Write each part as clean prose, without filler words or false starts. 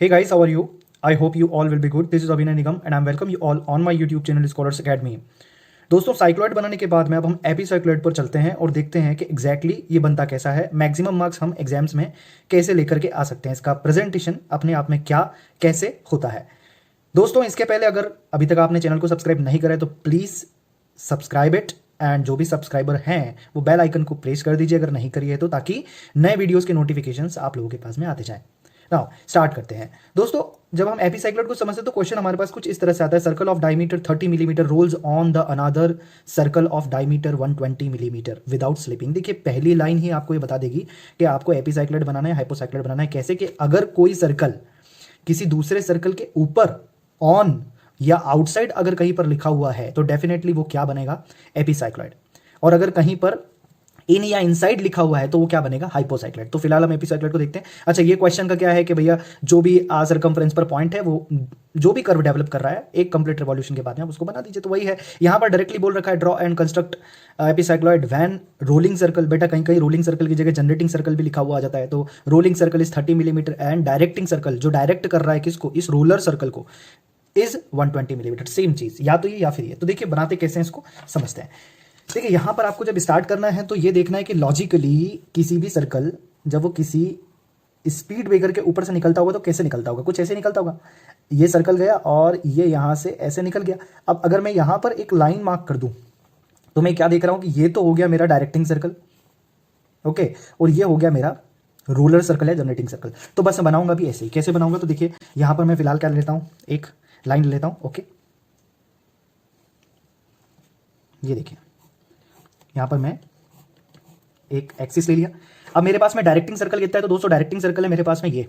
Hey guys, how are you? I hope you all will be good. This is Abhinay Nigam and I welcome you all on my YouTube channel Scholars Academy. दोस्तों cycloid बनाने के बाद में अब हम एपीसाइक्लॉइड पर चलते हैं और देखते हैं कि एग्जैक्टली ये बनता कैसा है, मैक्सिमम मार्क्स हम एग्जाम्स में कैसे लेकर के आ सकते हैं, इसका प्रेजेंटेशन अपने आप में क्या कैसे होता है। दोस्तों इसके पहले अगर अभी तक आपने चैनल को सब्सक्राइब नहीं करा है तो प्लीज़ सब्सक्राइब इट एंड जो भी सब्सक्राइबर हैं वो बेल आइकन को प्रेस कर दीजिए अगर नहीं करी है तो, ताकि नए वीडियोज़ के नोटिफिकेशंस आप लोगों के पास में आते जाएँ। नाउ स्टार्ट करते हैं। दोस्तों जब हम एपीसाइक्लॉइड को समझते हैं तो क्वेश्चन हमारे पास कुछ इस तरह से आता है, circle of diameter 30 millimetre rolls on the another circle of diameter 120 millimetre without slipping. देखिए पहली लाइन ही आपको ये बता देगी कि आपको एपीसाइक्लॉइड बनाना है, हाइपोसाइक्लॉइड बनाना है। कैसे कि अगर कोई सर्कल किसी दूसरे सर्कल के ऊपर ऑन या आउटसाइड अगर कहीं पर लिखा हुआ है तो डेफिनेटली वो क्या बनेगा, एपीसाइक्लॉइड। और अगर कहीं पर इन या इनसाइड लिखा हुआ है तो वो क्या बनेगा, हाइपोसाइक्लॉइड। तो फिलहाल हम एपीसाइक्लॉइड को देखते हैं। अच्छा ये क्वेश्चन का क्या है कि भैया जो भी सर्कमफ्रेंस पर पॉइंट है वो जो भी कर्व डेवलप कर रहा है एक कंप्लीट रिवॉल्यूशन के बाद में आप उसको बना दीजिए। तो वही है, यहाँ पर डायरेक्टली बोल रखा है draw and construct epicycloid when rolling circle. बेटा कहीं कहीं रोलिंग सर्कल की जगह जनरेटिंग सर्कल भी लिखा हुआ आ जाता है। तो rolling circle is 30 millimetre and directing circle जो डायरेक्ट कर रहा है किसको, इस रोलर सर्कल को, इज 120 मिलीमीटर। सेम चीज, या तो ये या फिर ये। तो देखिए बनाते कैसे हैं इसको समझते हैं। देखिए यहाँ पर आपको जब स्टार्ट करना है तो ये देखना है कि लॉजिकली किसी भी सर्कल जब वो किसी स्पीड ब्रेकर के ऊपर से निकलता होगा तो कैसे निकलता होगा, कुछ ऐसे निकलता होगा। ये सर्कल गया और ये यहाँ से ऐसे निकल गया। अब अगर मैं यहाँ पर एक लाइन मार्क कर दूं तो मैं क्या देख रहा हूँ कि ये तो हो गया मेरा डायरेक्टिंग सर्कल, ओके, और ये हो गया मेरा रोलर सर्कल है, जनरेटिंग सर्कल। तो बस मैं बनाऊंगा भी ऐसे ही। कैसे बनाऊंगा तो देखिए यहाँ पर मैं फिलहाल क्या लेता हूँ, एक लाइन ले लेता हूँ, ओके। ये देखिए यहाँ पर मैं एक एक्सिस ले लिया। अब मेरे पास में डायरेक्टिंग सर्कल कितना है तो दोस्तों डायरेक्टिंग सर्कल है मेरे पास में ये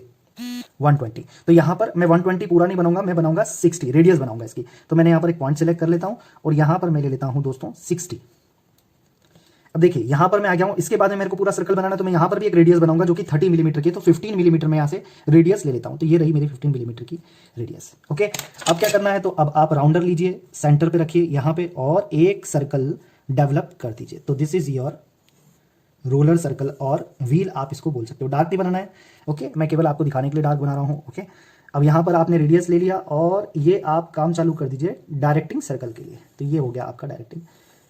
120। तो यहाँ पर मैं 120 पूरा नहीं बनाऊंगा, मैं बनाऊंगा 60 रेडियस बनाऊंगा इसकी। तो मैंने यहाँ पर एक पॉइंट सेलेक्ट कर लेता हूँ और यहाँ पर मैं ले लेता हूँ दोस्तों 60। अब देखिए यहाँ पर मैं आ गया हूँ। इसके बाद में मेरे को पूरा सर्कल बनाना है तो मैं यहाँ पर भी एक रेडियस बनाऊंगा जो कि 30 मिलीमीटर की। तो 15 मिलीमीटर में यहाँ से रेडियस ले लेता हूँ। तो ये रही मेरी 15 मिलीमीटर की रेडियस, ओके। अब क्या करना है तो अब आप राउंडर लीजिए, सेंटर पे रखिए यहाँ पे और एक सर्कल डेवलप कर दीजिए। तो this is your roller circle और व्हील आप इसको बोल सकते हो। डार्क नहीं बनाना है, ओके, मैं केवल आपको दिखाने के लिए डार्क बना रहा हूँ, ओके। अब यहाँ पर आपने रेडियस ले लिया और ये आप काम चालू कर दीजिए डायरेक्टिंग सर्कल के लिए। तो ये हो गया आपका डायरेक्टिंग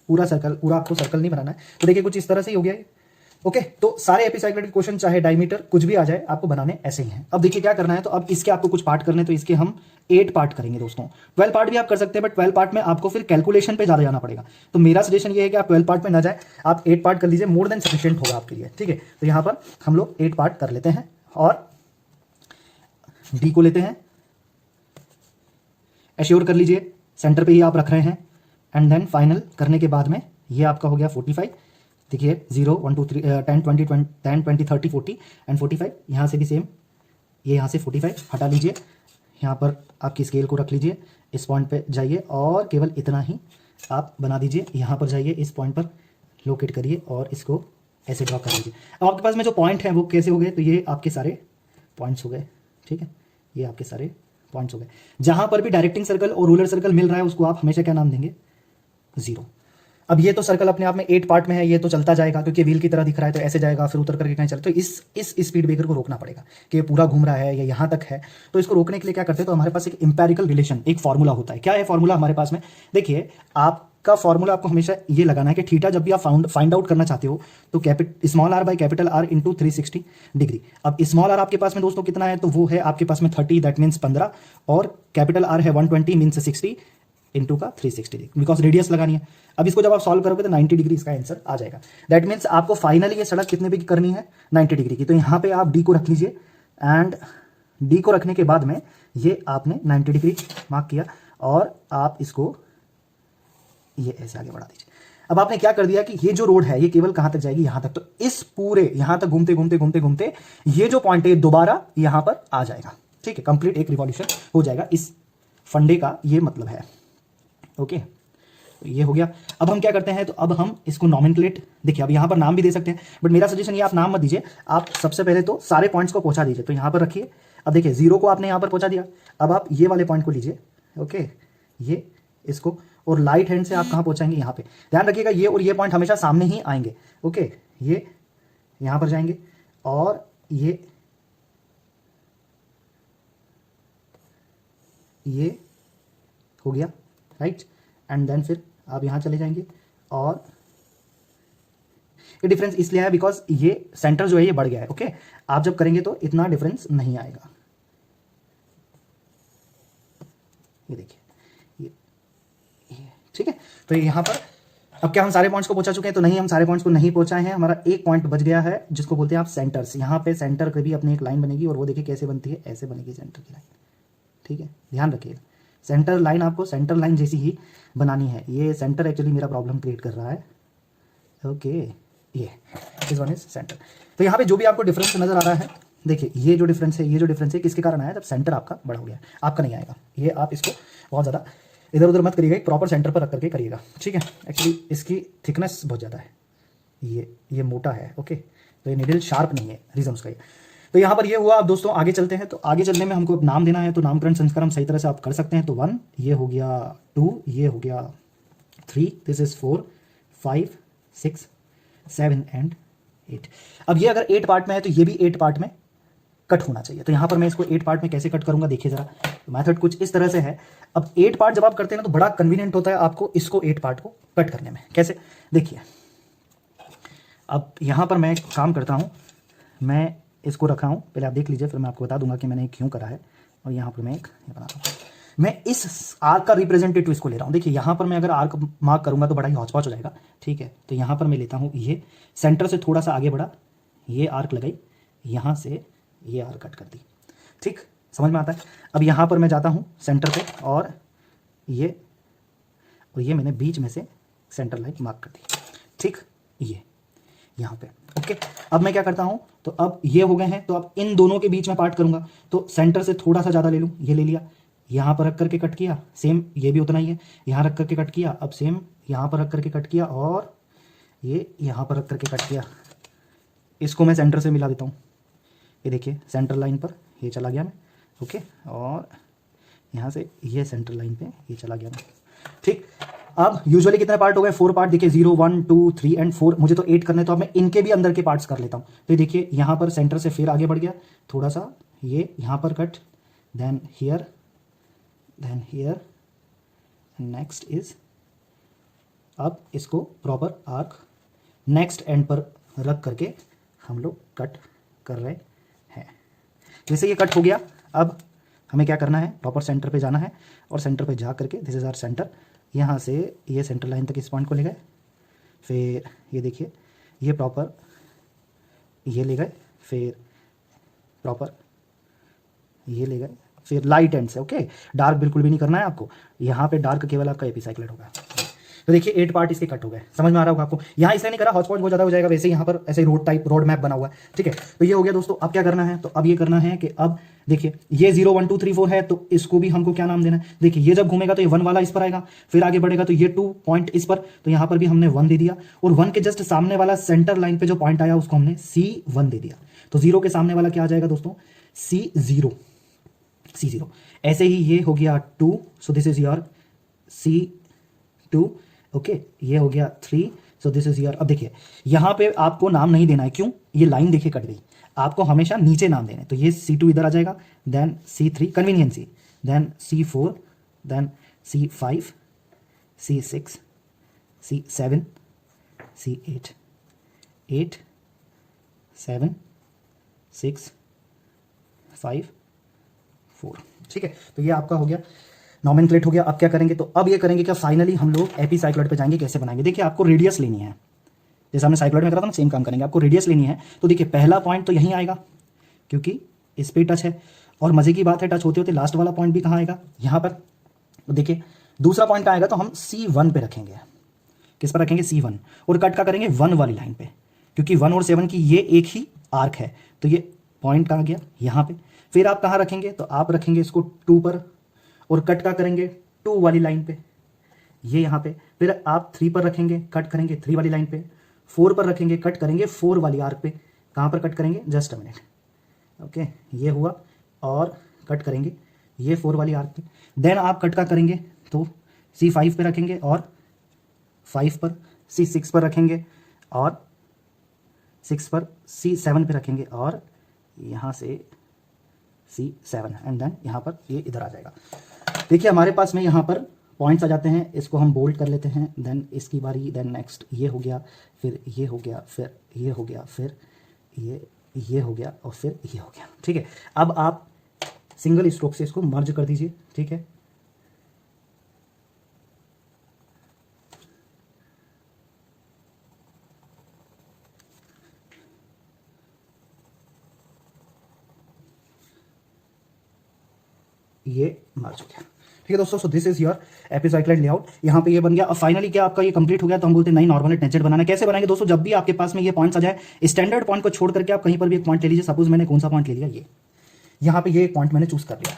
पूरा सर्कल। पूरा आपको सर्कल नहीं बनाना है। तो देखिए कुछ इस तरह से ही हो गया है, ओके। तो सारे एपीसाइक्लॉइड के क्वेश्चन चाहे डायमीटर कुछ भी आ जाए आपको बनाने ऐसे ही हैं। अब देखिए क्या करना है तो अब इसके आपको कुछ पार्ट करने, तो इसके हम 8 पार्ट करेंगे दोस्तों। 12 पार्ट भी आप कर सकते हैं बट 12 पार्ट में आपको फिर कैलकुलेशन पे ज्यादा जाना पड़ेगा। तो मेरा सजेशन ये है कि आप 12 पार्ट में ना जाए, आप 8 पार्ट कर लीजिए, मोर देन सफिशिएंट होगा आपके लिए, ठीक है। तो यहाँ पर हम लोग 8 पार्ट कर लेते हैं और डी को लेते हैं, एश्योर कर लीजिए सेंटर पे ही आप रख रहे हैं एंड देन फाइनल करने के बाद में ये आपका हो गया 45। देखिए 0 1 2 3 10 20 10 20 30 40 एंड 45। यहाँ से भी सेम, ये यहाँ से 45 हटा लीजिए, यहाँ पर आपकी स्केल को रख लीजिए, इस पॉइंट पे जाइए और केवल इतना ही आप बना दीजिए। यहाँ पर जाइए, इस पॉइंट पर लोकेट करिए और इसको ऐसे ड्रॉ कर लीजिए। अब आपके पास में जो पॉइंट है वो कैसे हो गए, तो ये आपके सारे पॉइंट्स हो गए, ठीक है। ये आपके सारे पॉइंट्स हो गए। जहाँ पर भी डायरेक्टिंग सर्कल और रूलर सर्कल मिल रहा है उसको आप हमेशा क्या नाम देंगे, 0। अब ये तो सर्कल अपने आप में 8 पार्ट में है, ये तो चलता जाएगा क्योंकि व्हील की तरह दिख रहा है तो ऐसे जाएगा फिर उतर करके कहीं चले। तो इस स्पीड ब्रेकर को रोकना पड़ेगा कि ये पूरा घूम रहा है या यहाँ तक है। तो इसको रोकने के लिए क्या करते हैं तो हमारे पास एक इंपेरिकल रिलेशन, एक फॉर्मूला होता है। क्या है फॉर्मूला हमारे पास में, देखिए आपका फॉर्मूला आपको हमेशा ये लगाना है कि थीटा जब भी आप फाइंड आउट करना चाहते हो तो small R by capital R into 360 degree. अब स्मॉल आर आपके पास में दोस्तों कितना है तो वो है आपके पास में 30, दैट मीन्स 15, और कैपिटल आर है 120 मीन्स 60 इंटू का 360 डिग्री, बिकॉज रेडियस लगानी है। अब इसको जब आप सॉल्व करोगे तो 90 डिग्री इसका आंसर आ जाएगा। दैट मीन्स आपको फाइनली ये सड़क कितने भी करनी है, 90 डिग्री की। तो यहाँ पे आप डी को रख लीजिए एंड डी को रखने के बाद में ये आपने 90 डिग्री मार्क किया और आप इसको ये ऐसे आगे बढ़ा दीजिए। अब आपने क्या कर दिया कि ये जो रोड है ये केवल कहां तक जाएगी, यहां तक। तो इस पूरे यहां तक घूमते घूमते घूमते घूमते ये जो पॉइंट है दोबारा यहां पर आ जाएगा, ठीक है। कंप्लीट एक रिवॉल्यूशन हो जाएगा, इस फंडे का ये मतलब है, ओके। तो ये हो गया। अब हम क्या करते हैं तो अब हम इसको नॉमेनक्लेट, देखिए अब यहाँ पर नाम भी दे सकते हैं बट मेरा सजेशन ये आप नाम मत दीजिए, आप सबसे पहले तो सारे पॉइंट्स को पहुंचा दीजिए। तो यहाँ पर रखिए। अब देखिए 0 को आपने यहाँ पर पहुंचा दिया। अब आप ये वाले पॉइंट को लीजिए, ओके, ये इसको, और लाइट हैंड से आप कहाँ पहुंचाएंगे, यहाँ पे। ध्यान रखिएगा ये और ये पॉइंट हमेशा सामने ही आएंगे, ओके। ये यहाँ पर जाएंगे और ये ये हो गया, राइट। एंड देन फिर आप यहाँ चले जाएंगे और ये डिफरेंस इसलिए है बिकॉज ये सेंटर जो है ये बढ़ गया है। ओके, आप जब करेंगे तो इतना डिफरेंस नहीं आएगा। ये देखिए ये ठीक है। तो यहाँ पर अब क्या हम सारे पॉइंट्स को पहुंचा चुके हैं? तो नहीं, हम सारे पॉइंट्स को नहीं पहुंचाए हैं। हमारा एक पॉइंट बच गया है जिसको बोलते हैं आप सेंटर्स। यहाँ पे सेंटर की भी अपनी एक लाइन बनेगी और वो देखिए कैसे बनती है, ऐसे बनेगी सेंटर की लाइन। ठीक है, ध्यान रखिएगा, सेंटर लाइन आपको सेंटर लाइन जैसी ही बनानी है। ये सेंटर एक्चुअली मेरा प्रॉब्लम क्रिएट कर रहा है। ओके, ये दिस वन इज सेंटर। तो यहाँ पे जो भी आपको डिफरेंस नजर आ रहा है, देखिए ये जो डिफरेंस है, ये जो डिफरेंस है किसके कारण आया? जब सेंटर आपका बड़ा हो गया। आपका नहीं आएगा, ये आप इसको बहुत ज़्यादा इधर उधर मत करिएगा, एक प्रॉपर सेंटर पर रख करके करिएगा। ठीक है, एक्चुअली इसकी थिकनेस बहुत ज़्यादा है, ये मोटा है। ओके, तो ये नीडल शार्प नहीं है, रीजन उसका ये। तो यहाँ पर ये हुआ। अब दोस्तों आगे चलते हैं। तो आगे चलने में हमको नाम देना है, तो नामकरण संस्कार हम सही तरह से आप कर सकते हैं। तो 1 ये हो गया, 2 ये हो गया, 3 दिस इज 4 5 6 7 एंड 8। अब ये अगर 8 पार्ट में है तो ये भी 8 पार्ट में कट होना चाहिए। तो यहाँ पर मैं इसको 8 पार्ट में कैसे कट करूंगा देखिए जरा। तो मेथड कुछ इस तरह से है। अब 8 पार्ट जब आप करते हैं ना तो बड़ा कन्वीनियंट होता है आपको इसको 8 पार्ट को कट करने में। कैसे देखिए, अब यहाँ पर मैं काम करता हूँ, मैं इसको रखा हूँ, पहले आप देख लीजिए, फिर मैं आपको बता दूंगा कि मैंने क्यों करा है। और यहाँ पर मैं एक बना रहा हूँ, मैं इस आर्क का रिप्रेजेंटेटिव इसको ले रहा हूँ। देखिए यहाँ पर मैं अगर आर्क मार्क करूंगा तो बड़ा ही हौच-पौच हो जाएगा। ठीक है, तो यहाँ पर मैं लेता हूँ, ये सेंटर से थोड़ा सा आगे बढ़ा, ये आर्क लगाई, यहाँ से ये आर्क कट कर दी। ठीक, समझ में आता है? अब यहाँ पर मैं जाता हूँ सेंटर पे और ये मैंने बीच में से सेंटर लाइन मार्क कर दी। ठीक, ये यहाँ पे। ओके, अब मैं क्या करता हूँ, तो अब ये हो गए हैं, तो अब इन दोनों के बीच में पार्ट करूंगा। तो सेंटर से थोड़ा सा ज़्यादा ले लूँ, ये ले लिया, यहाँ पर रख करके कट किया, सेम ये भी उतना ही है, यहाँ रख करके कट किया, अब सेम यहाँ पर रख करके कट किया और ये यहाँ पर रख करके कट किया। इसको मैं सेंटर से मिला देता हूँ, ये देखिए सेंटर लाइन पर ये चला गया मैं। ओके, और यहाँ से ये सेंटर लाइन पे ये चला गया मैं। ठीक, अब यूजुअली कितने पार्ट हो गए? 4 पार्ट। देखिए 0 1 2 3 एंड 4, मुझे तो 8 करने, तो अब मैं इनके भी अंदर के पार्ट्स कर लेता हूँ। तो देखिए यहाँ पर सेंटर से फिर आगे बढ़ गया थोड़ा सा, ये यहाँ पर cut, then here next is, अब इसको प्रॉपर आर्क नेक्स्ट एंड पर रख करके हम लोग कट कर रहे हैं। जैसे ये कट हो गया, अब हमें क्या करना है, प्रॉपर सेंटर पे जाना है और सेंटर पे जा करके दिस इज आवर सेंटर, यहाँ से ये सेंटर लाइन तक इस पॉइंट को ले गए, फिर ये देखिए ये प्रॉपर ये ले गए, फिर प्रॉपर ये ले गए, फिर लाइट एंड से। ओके, डार्क बिल्कुल भी नहीं करना है आपको, यहाँ पे डार्क केवल आपका एपिसाइक्लेट होगा। तो देखिए 8 पार्ट इसके कट हो गए, समझ में आ रहा होगा आपको। यहाँ इसलिए नहीं करा, हॉटस्पॉट बहुत ज़्यादा हो जाएगा, वैसे यहाँ पर ऐसे रोड मैप बना हुआ है। ठीक है, तो ये हो गया दोस्तों। अब क्या करना है, तो अब ये करना है कि अब देखिए ये 0 1 2 3 4 है, तो इसको भी हमको क्या नाम देना है? देखिए ये जब घूमेगा तो ये 1 वाला इस पर आएगा, फिर आगे बढ़ेगा तो ये 2 पॉइंट इस पर, तो यहाँ पर भी हमने 1 दे दिया, और 1 के जस्ट सामने वाला सेंटर लाइन पे जो पॉइंट आया उसको हमने C1 दे दिया। तो 0 के सामने वाला क्या आ जाएगा दोस्तों? C0। ऐसे ही ये हो गया 2, सो this is your C2। Okay, ये हो गया 3, सो दिस इज योर। अब देखिए यहाँ पे आपको नाम नहीं देना है, क्यों? ये लाइन देखिए कट गई, आपको हमेशा नीचे नाम देने। तो ये C2 इधर आ जाएगा, then C3 conveniences, then C4, then C5, C6, C7, C8, 8 7 6 5 4। ठीक है, तो ये आपका हो गया, नॉमेनक्लेट हो गया। अब क्या करेंगे, तो अब ये करेंगे क्या, फाइनली हम लोग एपिसाइक्लॉइड पे जाएंगे। कैसे बनाएंगे? देखिए आपको रेडियस लेनी है, जैसे हमने साइक्लॉइड में करा था ना, सेम काम करेंगे। आपको रेडियस लेनी है, तो देखिए पहला पॉइंट तो यहीं आएगा क्योंकि इस पे टच है, और मजे की बात है टच होते होते लास्ट वाला पॉइंट भी कहाँ आएगा? यहाँ पर। तो देखिए दूसरा पॉइंट कहाँ आएगा, तो हम C1 पे रखेंगे। किस पर रखेंगे? C1, और कट का करेंगे 1 वाली लाइन पे, क्योंकि 1 और 7 की ये एक ही आर्क है। तो ये पॉइंट कहाँ गया? यहाँ पे। फिर आप कहाँ रखेंगे, तो आप रखेंगे इसको 2 पर, और कट का करेंगे 2 वाली लाइन पे, ये यहाँ पे। फिर आप 3 पर रखेंगे, कट करेंगे 3 वाली लाइन पे। 4 पर रखेंगे, कट करेंगे 4 वाली आर्क पे। कहाँ पर कट करेंगे? Just a minute. ओके, ये हुआ, और कट करेंगे ये 4 वाली आर्क पे। देन आप कट का करेंगे तो C5 पे रखेंगे, और 5 पर C6 पर रखेंगे, और 6 पर C7 पे रखेंगे, और यहाँ से C7, एंड देन यहाँ पर ये इधर आ जाएगा। देखिए हमारे पास में यहाँ पर पॉइंट्स आ जाते हैं, इसको हम बोल्ड कर लेते हैं, देन इसकी बारी, देन नेक्स्ट ये हो गया, फिर ये हो गया, फिर ये हो गया, फिर ये हो गया और फिर ये हो गया। ठीक है, अब आप सिंगल स्ट्रोक से इसको मर्ज कर दीजिए। ठीक है, ये मर्ज हो गया। ठीक है दोस्तों, so this is your epicycloid layout. यहाँ पे ये बन गया। अब फाइनली क्या आपका ये कंप्लीट हो गया, तो हम बोलते हैं नहीं नॉर्मल टेंजेंट बनाना। कैसे बनाएंगे दोस्तों, जब भी आपके पास में ये पॉइंट्स आ जाए, स्टैंडर्ड पॉइंट को छोड़ करके आप कहीं पर भी एक पॉइंट ले लीजिए। सपोज मैंने कौन सा पॉइंट ले लिया, ये यहाँ पे ये एक पॉइंट मैंने चूज कर लिया।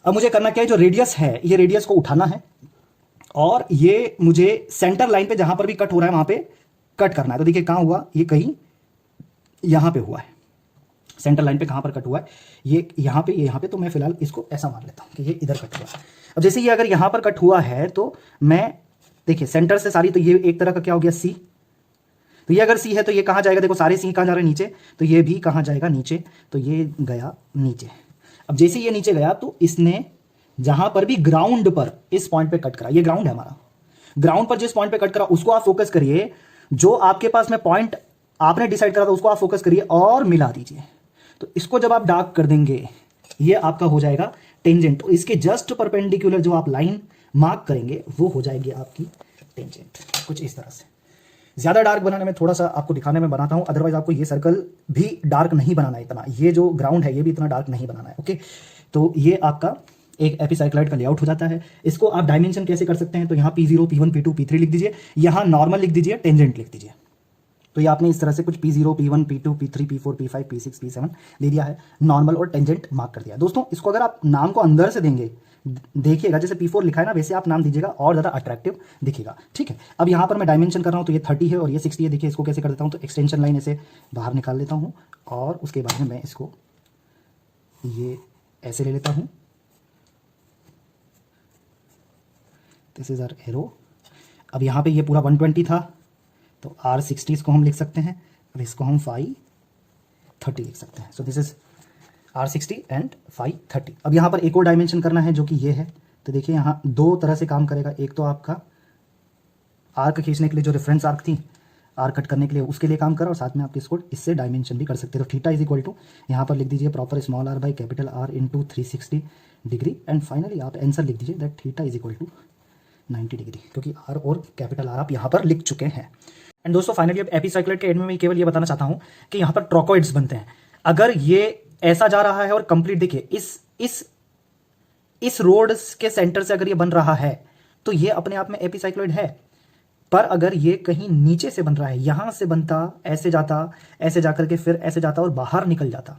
अब मुझे करना क्या है, जो रेडियस है ये रेडियस को उठाना है और ये मुझे सेंटर लाइन पे जहां पर भी कट हो रहा है वहां पे कट करना है। तो देखिए कहाँ हुआ, ये कहीं यहां पे हुआ है, सेंटर लाइन पे कहां पर कट हुआ है, ये यहाँ पे। तो मैं फिलहाल इसको ऐसा मान लेता हूं कि ये इधर कट हुआ है। अब जैसे ये अगर यहां पर कट हुआ है तो मैं देखिए सेंटर से सारी, तो ये एक तरह का क्या हो गया, सी। तो ये अगर सी है तो ये कहां जाएगा, देखो सारे सी कहां जा रहे हैं, नीचे। तो ये भी कहां जाएगा, नीचे। तो ये गया नीचे। अब जैसे ये नीचे गया तो इसने जहां पर भी ग्राउंड पर इस पॉइंट पे कट करा, ये ग्राउंड है हमारा, ग्राउंड पर जिस पॉइंट पे कट करा उसको आप फोकस करिए। जो आपके पास में पॉइंट आपने डिसाइड करा था उसको आप फोकस करिए और मिला दीजिए। तो इसको जब आप डार्क कर देंगे ये आपका हो जाएगा टेंजेंट। तो इसके जस्ट परपेंडिकुलर जो आप लाइन मार्क करेंगे वो हो जाएगी आपकी टेंजेंट, कुछ इस तरह से। ज्यादा डार्क बनाने में, थोड़ा सा आपको दिखाने में बनाता हूं, अदरवाइज आपको ये सर्कल भी डार्क नहीं बनाना है इतना, ये जो ग्राउंड है ये भी इतना डार्क नहीं बनाना है। ओके, तो ये आपका एक एपिसाइक्लाइड का लेआउट हो जाता है। इसको आप डायमेंशन कैसे कर सकते हैं, तो यहाँ P0, P1, P2, P3 लिख दीजिए, यहाँ नॉर्मल लिख दीजिए, टेंजेंट लिख दीजिए। तो ये आपने इस तरह से कुछ P0, P1, P2, P3, P4, P5, P6, P7 ले दिया है, नॉर्मल और टेंजेंट मार्क कर दिया। दोस्तों इसको अगर आप नाम को अंदर से देंगे, देखिएगा जैसे P4 लिखा है ना, वैसे आप नाम दीजिएगा और ज़्यादा अट्रैक्टिव दिखेगा। ठीक है, अब यहाँ पर मैं डायमेंशन कर रहा हूँ, तो ये 30 है और ये 60 है। देखिए इसको कैसे कर देता हूँ, तो एक्सटेंशन लाइन ऐसे बाहर निकाल लेता हूँ और उसके बाद में मैं इसको ये ऐसे ले लेता हूँ, दिस इज आवर एरो। अब यहाँ पे ये पूरा 120 था, तो R60 इसको हम लिख सकते हैं, अब इसको हम 530 लिख सकते हैं। सो दिस इज R60 एंड 530। अब यहाँ पर एक और डायमेंशन करना है जो कि ये है। तो देखिए यहाँ दो तरह से काम करेगा, एक तो आपका आर्क खींचने के लिए जो रेफरेंस आर्क थी, आर्क कट करने के लिए उसके लिए काम करा, और साथ में आप इसको इससे डायमेंशन भी कर सकते हो। तो थीटा इज इक्वल टू यहाँ पर लिख दीजिए proper small r by capital R into 360 degree, and finally आप आंसर लिख दीजिए that theta is equal to 90 degree, क्योंकि R और कैपिटल R आप यहाँ पर लिख चुके हैं। एंड दोस्तों फाइनली अब एपिसाइक्लाइड के एंड में मैं केवल ये बताना चाहता हूँ कि यहाँ पर ट्रोकोइड्स बनते हैं। अगर ये ऐसा जा रहा है और कंप्लीट देखिए इस रोड के सेंटर से अगर ये बन रहा है तो ये अपने आप में एपिसाइक्लॉइड है। पर अगर ये कहीं नीचे से बन रहा है, यहां से बनता, ऐसे जाता, ऐसे जाकर के फिर ऐसे जाता और बाहर निकल जाता,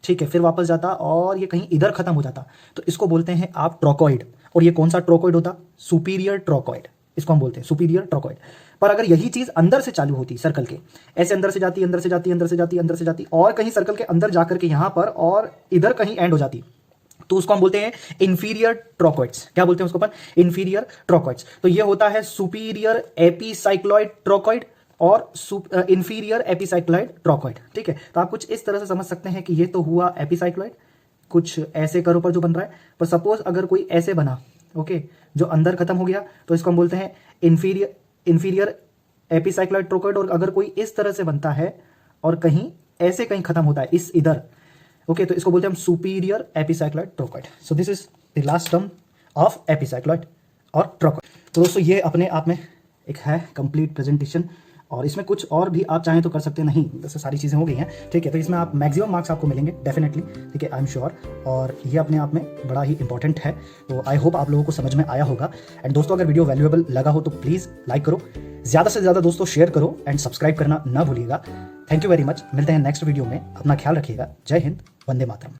ठीक है, फिर वापस जाता और ये कहीं इधर खत्म हो जाता, तो इसको बोलते हैं आप ट्रोकोइड। और ये कौन सा ट्रोकोइड होता, सुपीरियर ट्रोकोइड, इसको हम बोलते हैं सुपीरियर ट्रोकोइड। पर अगर यही चीज अंदर से चालू होती, सर्कल के ऐसे अंदर से जाती, अंदर से जाती, अंदर से जाती, अंदर से जाती, और कहीं सर्कल के अंदर जाकर के यहां पर और इधर कहीं एंड हो जाती, तो उसको हम बोलते हैं इंफीरियर ट्रोकोइड्स। क्या बोलते हैं उसको अपन, इंफीरियर ट्रोकोइड्स। तो ये होता है सुपीरियर एपिसाइक्लॉइड ट्रोकोइड और इंफीरियर एपिसाइक्लॉइड ट्रोकोइड। ठीक है, तो आप कुछ इस तरह से समझ सकते हैं कि ये तो हुआ एपिसाइक्लॉइड, कुछ ऐसे करो पर जो बन रहा है। पर सपोज अगर कोई ऐसे बना, ओके, जो अंदर खत्म हो गया, तो इसको हम बोलते हैं इंफीरियर एपिसाइक्लॉइड ट्रोकोइड। और अगर कोई इस तरह से बनता है और कहीं ऐसे कहीं खत्म होता है, इस इधर, ओके, तो इसको बोलते हैं हम superior epicycloid trochoid. So this is the last term of epicycloid और ट्रोकोइड। तो दोस्तों ये अपने आप में एक है कंप्लीट प्रेजेंटेशन, और इसमें कुछ और भी आप चाहें तो कर सकते हैं, नहीं वैसे सारी चीज़ें हो गई हैं। ठीक है, तो इसमें आप मैक्सिमम मार्क्स आपको मिलेंगे डेफिनेटली, ठीक है, आई एम श्योर। और ये अपने आप में बड़ा ही इंपॉर्टेंट है। तो आई होप आप लोगों को समझ में आया होगा। एंड दोस्तों अगर वीडियो वैल्यूएबल लगा हो तो प्लीज़ लाइक करो, ज़्यादा से ज़्यादा दोस्तों शेयर करो, एंड सब्सक्राइब करना ना भूलिएगा। थैंक यू वेरी मच, मिलते हैं नेक्स्ट वीडियो में, अपना ख्याल रखिएगा। जय हिंद, वंदे मातरम।